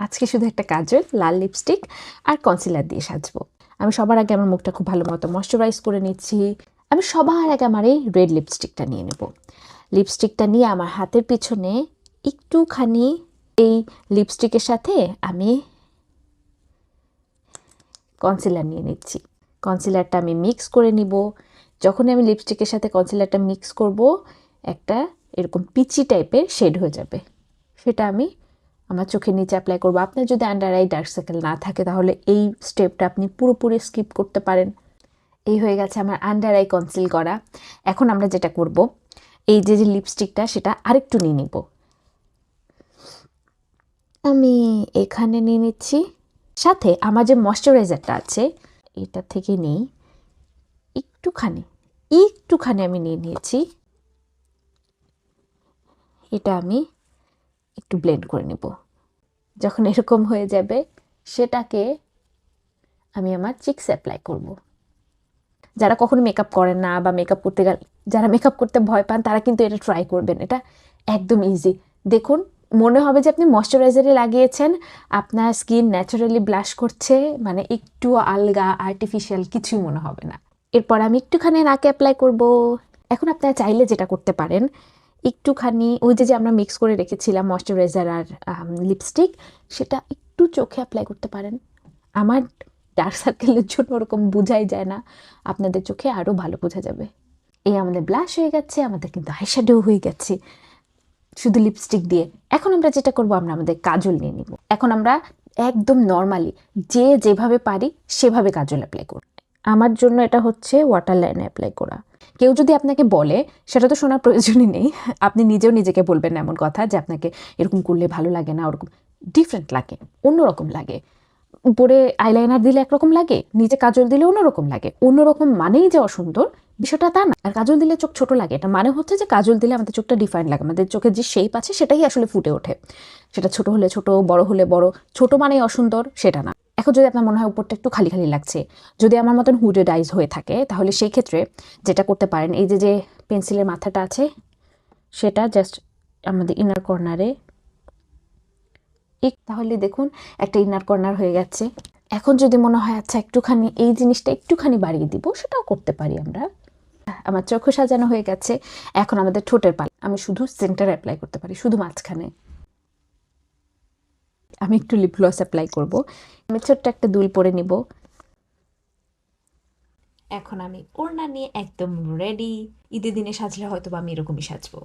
আজকে শুধু একটা কাজল, লাল লিপস্টিক আর কনসিলার দিয়ে সাজবো। আমি সবার আগে আমার মুখটা খুব ভালো মতো ময়শ্চারাইজ করে নিচ্ছি। আমি সবার আগে আমার এই রেড লিপস্টিকটা নিয়ে নেব। লিপস্টিকটা নিয়ে আমার হাতের পিছনে একটুখানি এই লিপস্টিকের সাথে আমি কনসিলার নিয়ে নিচ্ছি। কনসিলারটা আমি মিক্স করে নিব। যখনই আমি লিপস্টিকের সাথে কনসিলারটা মিক্স করব, একটা এরকম পিচি টাইপের শেড হয়ে যাবে। সেটা আমি আমার চোখের নিচে অ্যাপ্লাই করবো। আপনার যদি আন্ডার আই ডার্ক সার্কেল না থাকে তাহলে এই স্টেপটা আপনি পুরোপুরি স্কিপ করতে পারেন। এই হয়ে গেছে আমার আন্ডার আই কনসিল করা। এখন আমরা যেটা করব, এই যে লিপস্টিকটা সেটা আরেকটু নিয়ে নিব। আমি এখানে নিয়ে নিচ্ছি, সাথে আমার যে ময়শ্চারাইজারটা আছে এটা থেকে নিই একটুখানি আমি নিয়ে নিয়েছি। এটা আমি একটু ব্লেন্ড করে নেব। যখন এরকম হয়ে যাবে সেটাকে আমি আমার চিক্স অ্যাপ্লাই করব। যারা কখনো মেকআপ করেন না বা মেকআপ করতে গেলে যারা মেকআপ করতে ভয় পান তারা কিন্তু এটা ট্রাই করবেন। এটা একদম ইজি। দেখুন, মনে হবে যে আপনি ময়শ্চারাইজারে লাগিয়েছেন, আপনার স্কিন ন্যাচারালি ব্লাশ করছে, মানে একটু আলগা আর্টিফিশিয়াল কিছুই মনে হবে না। এরপর আমি একটুখানি নাকে অ্যাপ্লাই করব। এখন আপনারা চাইলে যেটা করতে পারেন, একটুখানি ওই যে আমরা মিক্স করে রেখেছিলাম ময়শ্চারাইজার আর লিপস্টিক, সেটা একটু চোখে অ্যাপ্লাই করতে পারেন। আমার ডার্ক সার্কেলের জন্য ওরকম বোঝাই যায় না, আপনাদের চোখে আরও ভালো বোঝা যাবে। এই আমাদের ব্লাশ হয়ে গেছে, আমাদের কিন্তু আইশ্যাডো হয়ে গেছে শুধু লিপস্টিক দিয়ে। এখন আমরা যেটা করব, আমরা আমাদের কাজল নিয়ে নিব। এখন আমরা একদম নর্মালি যে যেভাবে পারি সেভাবে কাজল অ্যাপ্লাই করব। আমার জন্য এটা হচ্ছে ওয়াটার লাইনে অ্যাপ্লাই করা। কেউ যদি আপনাকে বলে, সেটা তো শোনার প্রয়োজনই নেই, আপনি নিজেও নিজেকে বলবেন না এমন কথা যে আপনাকে এরকম করলে ভালো লাগে না, ওরকম ডিফারেন্ট লাগে, অন্যরকম লাগে। উপরে আইলাইনার দিলে একরকম লাগে, নিচে কাজল দিলে অন্যরকম লাগে। অন্যরকম মানেই যে অসুন্দর, বিষয়টা তা না। আর কাজল দিলে চোখ ছোট লাগে, এটা মানে হচ্ছে যে কাজল দিলে আমাদের চোখটা ডিফাইন লাগে, আমাদের চোখের যে শেপ আছে সেটাই আসলে ফুটে ওঠে। সেটা ছোট হলে ছোট, বড় হলে বড়। ছোট মানেই অসুন্দর সেটা না। এখন যদি আপনার মনে হয় উপরটা একটু খালি খালি লাগছে, যদি আমার মতন হুডেড আইজ হয়ে থাকে, তাহলে সেই ক্ষেত্রে যেটা করতে পারেন, এই যে পেন্সিলের মাথাটা আছে সেটা জাস্ট আমাদের ইনার কর্নারে, তাহলে দেখুন একটা ইনার কর্নার হয়ে গেছে। এখন যদি মনে হয় আচ্ছা একটুখানি এই জিনিসটা একটুখানি বাড়িয়ে দিব, সেটাও করতে পারি আমরা। আমার চোখও সাজানো হয়ে গেছে। এখন আমাদের ঠোঁটের পাল, আমি শুধু সেন্টারে অ্যাপ্লাই করতে পারি, শুধু মাঝখানে। আমি একটু লিপ গ্লস অ্যাপ্লাই করব। আমি ছোট্ট একটা দুল পরে নিব। এখন আমি ওড়না নিয়ে একদম রেডি। ঈদের দিনে সাজলে হয়তো বা আমি এরকমই সাজবো।